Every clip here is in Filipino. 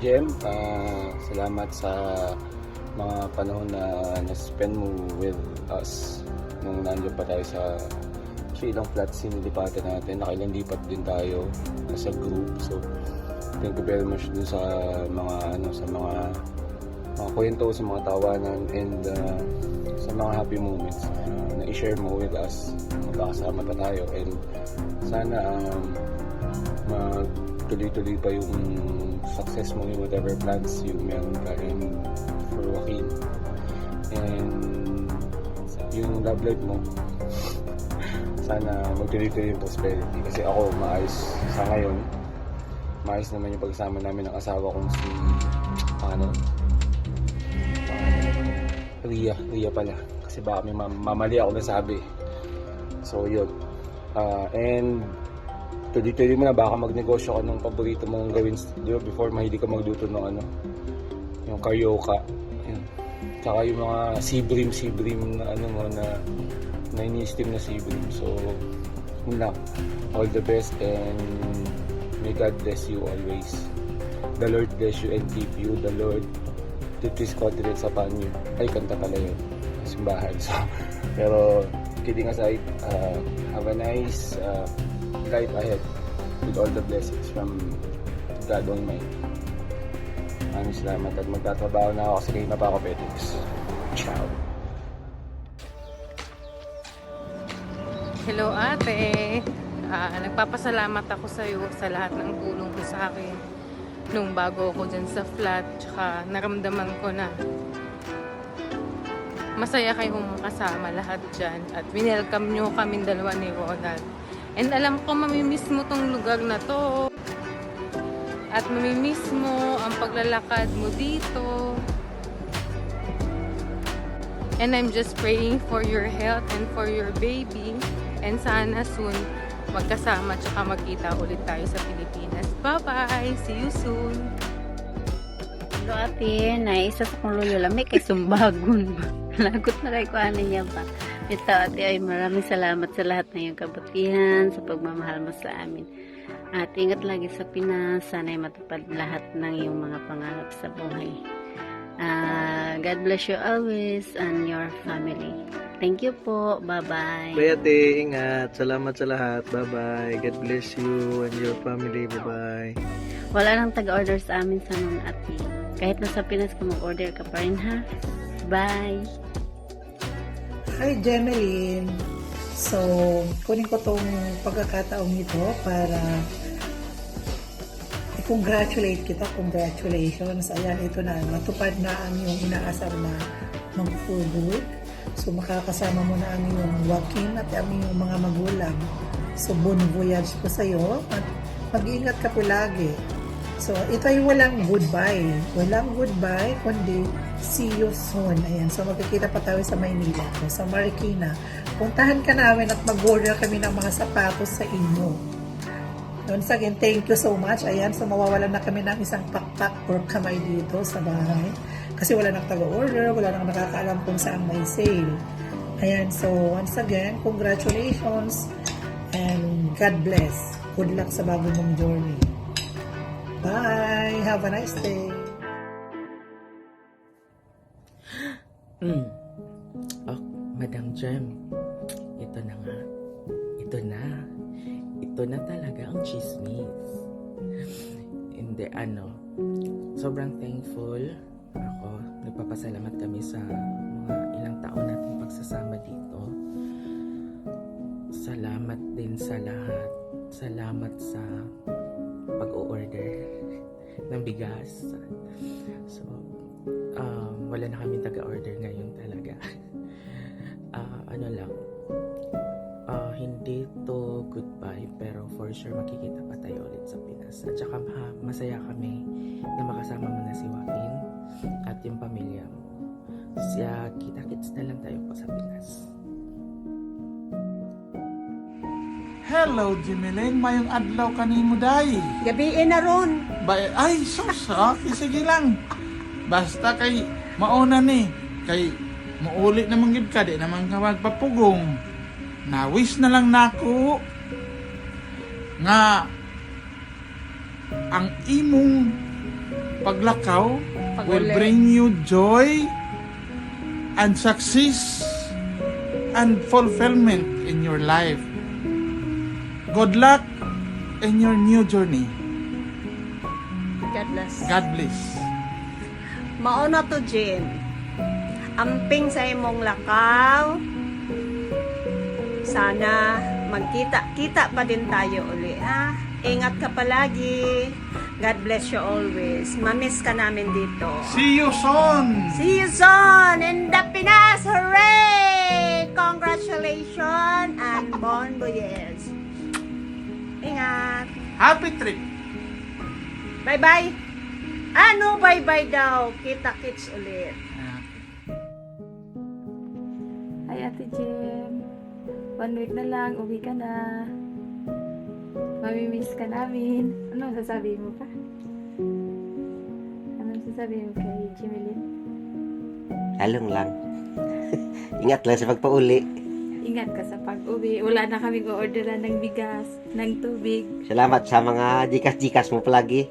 Jem, salamat sa mga panahon na na-spend mo with us nung nandiyan pa tayo sa ilang flats sinilipatan natin. Nakailang lipat din tayo as a group. So, thank you very much dun sa mga kwento, sa mga tawanan, and sa mga happy moments na i-share mo with us. Magkakasama pa tayo, and sana magtuloy-tuloy pa yung success mo in whatever plans you meron ka, and for Joaquin, and yung love life mo sana magtuloy-tuloy yung prosperity, kasi ako maayos sa ngayon. Maayos naman yung pagsama namin ng asawa kong si Ria pala, kasi baka may mamali ako nasabi. So yun, and tuloy-tuloy mo na, baka magnegosyo ka ng paborito mong gawin. Di ba before, mahilig ka magluto ng yung karyoka, yun. Tsaka yung mga sibrim na ini-steam na sibrim. So yun lang, all the best, and may God bless you always. The Lord bless you and keep you. The Lord did His confidence upon you. Ay, kanta pala yun, simbahan. So, pero kidding aside, have a nice life ahead with all the blessings from God Almighty. Maraming salamat, at magtatrabaho na ako kasi kayo na pa ako, Petix. Ciao. Hello ate, nagpapasalamat ako sa iyo sa lahat ng tulong mo sa akin nung bago ako dyan sa flat, tsaka naramdaman ko na masaya kayong kasama lahat dyan, at winelcome nyo kaming dalawa ni Ronald. And alam ko mamimiss mo tong lugar na to, at mamimiss mo ang paglalakad mo dito. And I'm just praying for your health and for your baby. And sana soon magkasama tsaka magkita ulit tayo sa Pilipinas. Bye-bye! See you soon! Hello ate, naisa sa kong luyo lamig kay sumbagon ba? Lagot na kay kuhanin niya ba? Ito ate, ay maraming salamat sa lahat ng iyong kabutihan, sa pagmamahal mo sa amin. At ingat lagi sa Pinas, sana'y matupad lahat ng iyong mga pangarap sa buhay. God bless you always and your family. Thank you po. Bye-bye. Bye ate, ingat. Salamat sa lahat. Bye-bye. God bless you and your family. Bye-bye. Wala nang taga-order sa amin sa noon ate. Kahit nasa Pinas ka mag-order ka pa rin ha. Bye. Hi Jemeline. So, kunin ko tong pagkakataong ito para i-congratulate kita. Congratulations. Ayan, ito na. Matupad na ang iyong inaasar na mag-full good. So, makakasama mo na ang iyong Joaquin at ang iyong mga magulang. So, bon voyage po sa'yo. At mag-iingat ka po lagi. So, ito ay walang goodbye. Walang goodbye, kundi see you soon. Ayan. So, magkikita pa tayo sa Maynila. Sa Marikina. Puntahan ka namin at mag-order kami ng mga sapatos sa inyo. Once again, thank you so much. Ayan. So, mawawalan na kami ng isang pakpak or kamay dito sa bahay. Kasi wala nang taga-order, wala nang nakakaalam kung saan may sale. Ayan, so once again, congratulations and God bless. Good luck sa bago mong journey. Bye! Have a nice day! Oh, Madam Jem, ito na nga. Ito na. Ito na talaga ang chismis. Hindi, sobrang thankful ako. Nagpapasalamat kami sa mga ilang taon nating pagsasama dito. Salamat din sa lahat. Salamat sa pag-o-order ng bigas. So, wala na kami taga-order ngayon talaga. Hindi to goodbye, pero for sure makikita pa tayo ulit sa Pinas. At saka masaya kami na makasama mo na si Joaquin at yung pamilya mo. Siya, kita-kits na lang tayo po sa Pinas. Hello, Jimeline. Mayong adlaw kanimo day. Gabiin na ron. Ay, sus, okay, sige lang. Basta kay mauna ni. Kay muulit naman gid ka, di naman ka magpapugong. Nawis na lang nako nga ang imong paglakaw will Pag-uli. bring you joy and success and fulfillment in your life. Good luck in your new journey. God bless. God bless. Mauna to, Jim. Amping sa imong lakaw. Sana magkita-kita pa din tayo uli, ha? Ingat ka palagi. God bless you always. Mamiss ka namin dito. See you soon. See you soon in the Pinas! Hooray! Congratulations and bon voyage. Ingat. Happy trip. Bye-bye. Ano bye-bye daw? Kita-kits ulit. Hi, Ate Jem. 1 week na lang, uwi ka na. Mamimiss ka namin. Ano sasabihin mo pa? Anong sasabihin mo kay Jimilyn? Halong lang. Ingat lang sa pagpauli. Ingat ka sa pag-uwi. Wala na kaming orderan ng bigas, ng tubig. Salamat sa mga jikas-jikas mo palagi.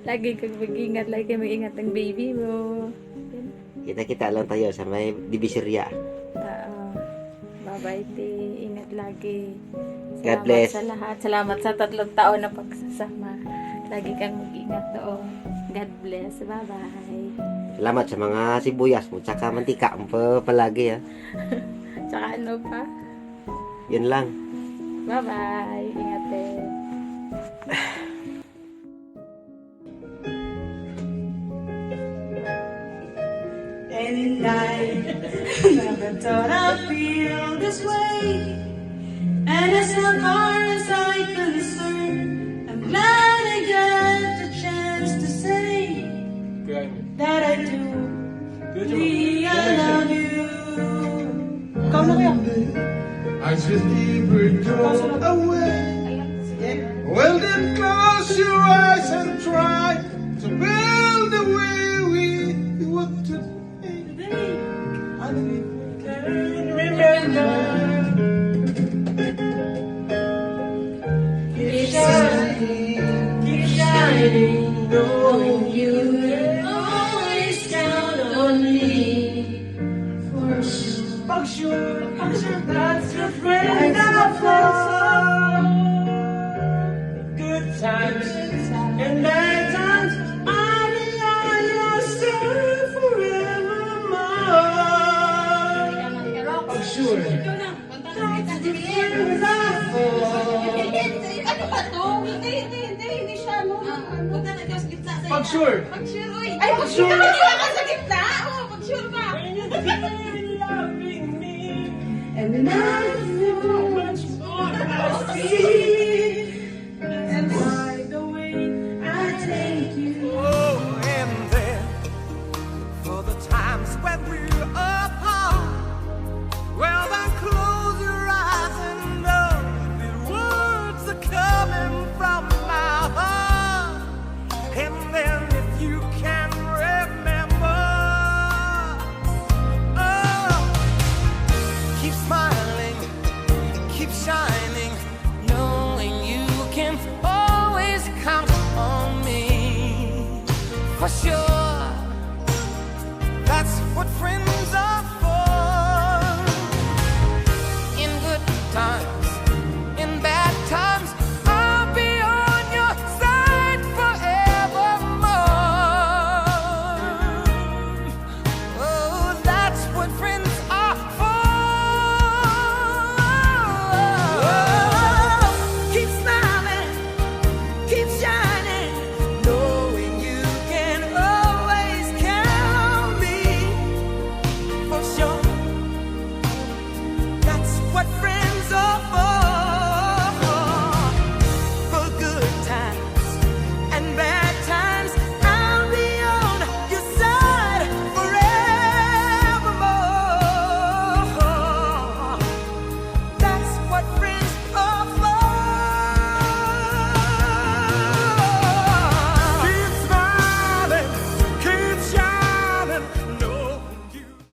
Lagi kang mag-ingat, lagi kang mag-ingat ng baby mo. Kita-kita lang tayo sa may divisorya. Bye-bye, te. Ingat lagi. God bless. Sa lahat. Salamat sa 3 taon na pagsasama. Lagi kang mag-ingat doon. God bless. Bye-bye. Salamat sa mga sibuyas mo tsaka mantika mo palagi ha. Tsaka ano pa? Yun lang. Bye-bye. Ingat, te. And I never thought I'd feel this way. And as far as I'm concerned, I'm glad I got the chance to say that I do. Really, I love you. Come na kayo. I just never go away. Well, then close your eyes and try to build the way we want to be. And we can remember. Keep shining, knowing you will always count on me. For sure, that's your friend of love. Good times and bad times, I'll be on your side forevermore. For sure, that's the friend of love. Ano ba to? Hindi siya, no? Huwag na nagkaw sa gitna. Pag sure. Pag-sure, uy. Ay, pag-sure. Hindi ka sa gitna. Oo, pag-sure ba? Loving me, and now so much more I see, and by the way I take you. Oh, and then for the times when we're apart, well then close your eyes and know the words are coming from my heart. And then if you can remember, oh, keep smiling, keep shining.